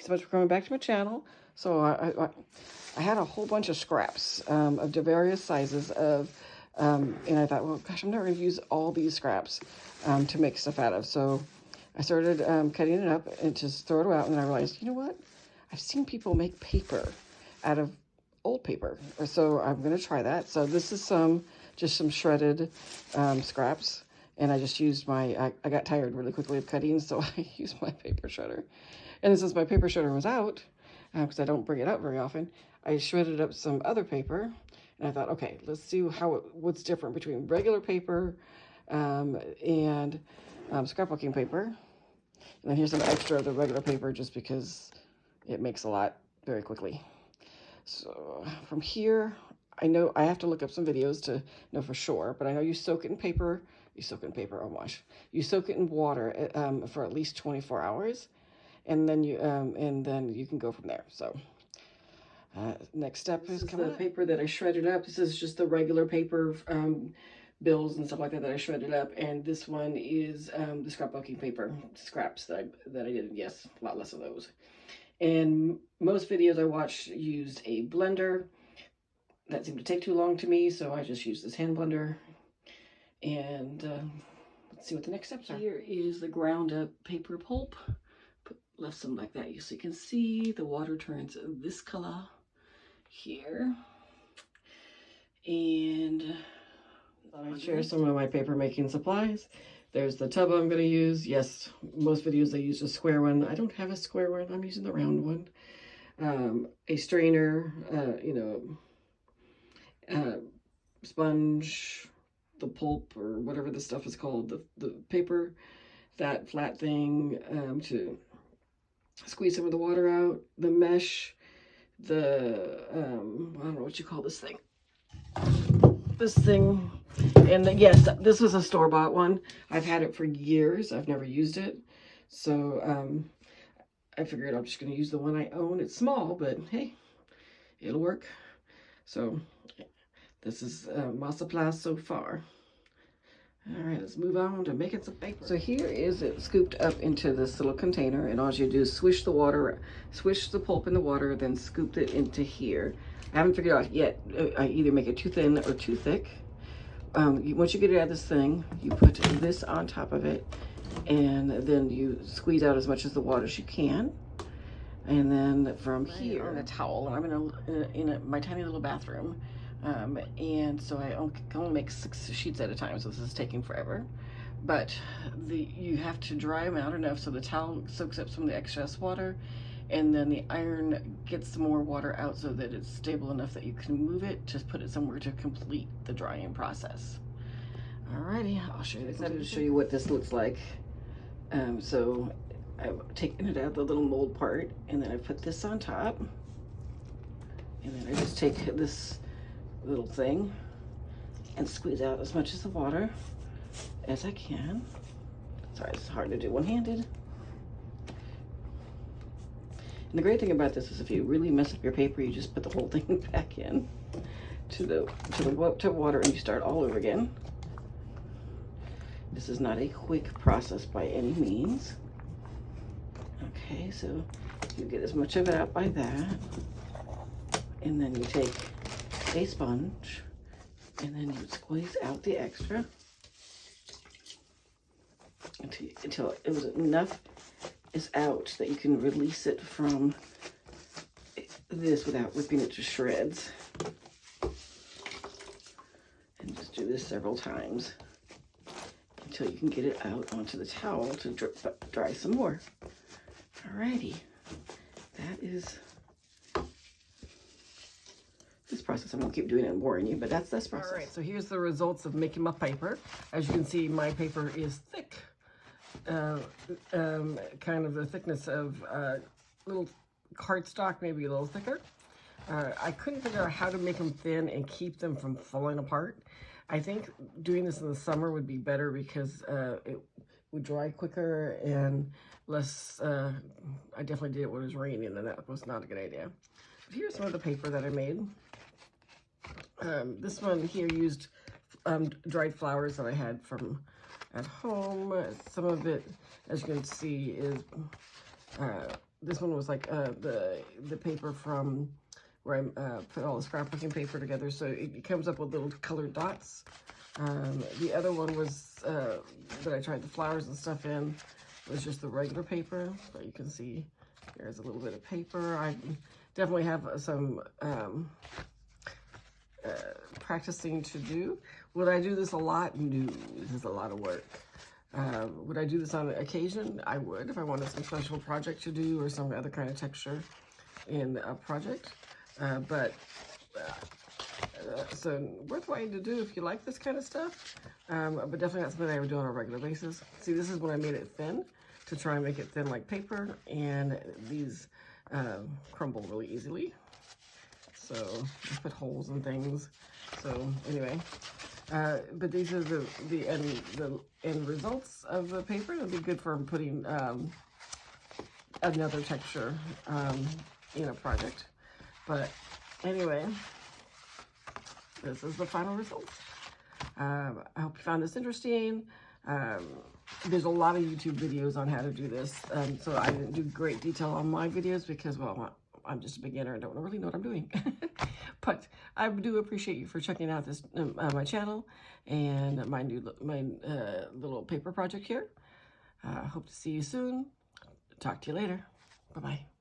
you so much for coming back to my channel. So I had a whole bunch of scraps of various sizes of, and I thought, well, gosh, I'm never going to use all these scraps to make stuff out of. So I started cutting it up and just throw it out. And then I realized, you know what? I've seen people make paper out of old paper. So I'm going to try that. So this is just some shredded scraps. And I just used I got tired really quickly of cutting, so I used my paper shredder. And since my paper shredder was out, because I don't bring it out very often, I shredded up some other paper. And I thought, okay, let's see what's different between regular paper and scrapbooking paper. And then here's some extra of the regular paper just because it makes a lot very quickly. So from here, I know I have to look up some videos to know for sure, but I know you soak it in paper. You soak it in paper or wash. You soak it in water for at least 24 hours, and then you can go from there. So next step is the paper that I shredded up. This is just the regular paper bills and stuff like that I shredded up, and this one is the scrapbooking paper scraps that I did. Yes, a lot less of those. And most videos I watched used a blender. That seemed to take too long to me, so I just used this hand blender. And let's see what the next steps are. Here is the ground up paper pulp. Left some like that, so you can see the water turns this color here. And I'll share some of my paper making supplies. There's the tub I'm going to use. Yes, most videos I use a square one. I don't have a square one. I'm using the round one. A strainer, sponge, the pulp or whatever the stuff is called, the paper, that flat thing to squeeze some of the water out, the mesh, I don't know what you call this thing, and yes, this was a store-bought one. I've had it for years. I've never used it, so I figured I'm just going to use the one I own. It's small, but hey, it'll work. So this is Masterplast so far. All right, let's move on to making some paper. So here is it scooped up into this little container, and all you do is swish the pulp in the water, then scoop it into here. I haven't figured out yet. I either make it too thin or too thick. Once you get it out of this thing, you put this on top of it, and then you squeeze out as much of the water as you can. And then from here, on a towel, I'm in my tiny little bathroom. And so I can only make 6 sheets at a time, so this is taking forever. But you have to dry them out enough so the towel soaks up some of the excess water, and then the iron gets some more water out so that it's stable enough that you can move it. Just put it somewhere to complete the drying process. Alrighty, I'll show you this. I'm going to show you what this looks like. So I've taken it out of the little mold part, and then I put this on top, and then I just take this little thing and squeeze out as much of the water as I can. Sorry, it's hard to do one-handed. And the great thing about this is if you really mess up your paper, you just put the whole thing back in to water and you start all over again. This is not a quick process by any means. Okay, so you get as much of it out by that, and then you take a sponge, and then you squeeze out the extra until it was enough is out that you can release it from this without ripping it to shreds. And just do this several times until you can get it out onto the towel to dry some more. Alrighty, that is this process. I'm gonna keep doing it and boring you, but that's this process. All right, so here's the results of making my paper. As you can see, my paper is thick, kind of the thickness of little cardstock, maybe a little thicker. I couldn't figure out how to make them thin and keep them from falling apart. I think doing this in the summer would be better because it would dry quicker and less. I definitely did it when it was raining, and that was not a good idea. But here's some of the paper that I made. This one here used dried flowers that I had from at home. Some of it, as you can see, is this one was like the paper from where I put all the scrapbooking paper together, so it comes up with little colored dots. The other one was that I tried the flowers and stuff in was just the regular paper, but you can see there's a little bit of paper. I definitely have some practicing to do. Would I do this a lot? No, this is a lot of work. Would I do this on occasion? I would, if I wanted some special project to do or some other kind of texture in a project. So worthwhile to do if you like this kind of stuff, but definitely not something I would do on a regular basis. See, this is when I made it thin to try and make it thin like paper, and these crumble really easily. So I put holes in things. So anyway, but these are the end results of the paper. It'll be good for putting another texture in a project. But anyway, this is the final result. I hope you found this interesting. There's a lot of YouTube videos on how to do this. So I didn't do great detail on my videos because, well, I'm just a beginner and don't really know what I'm doing. But I do appreciate you for checking out this my channel and my little paper project here. Hope to see you soon. Talk to you later. Bye-bye.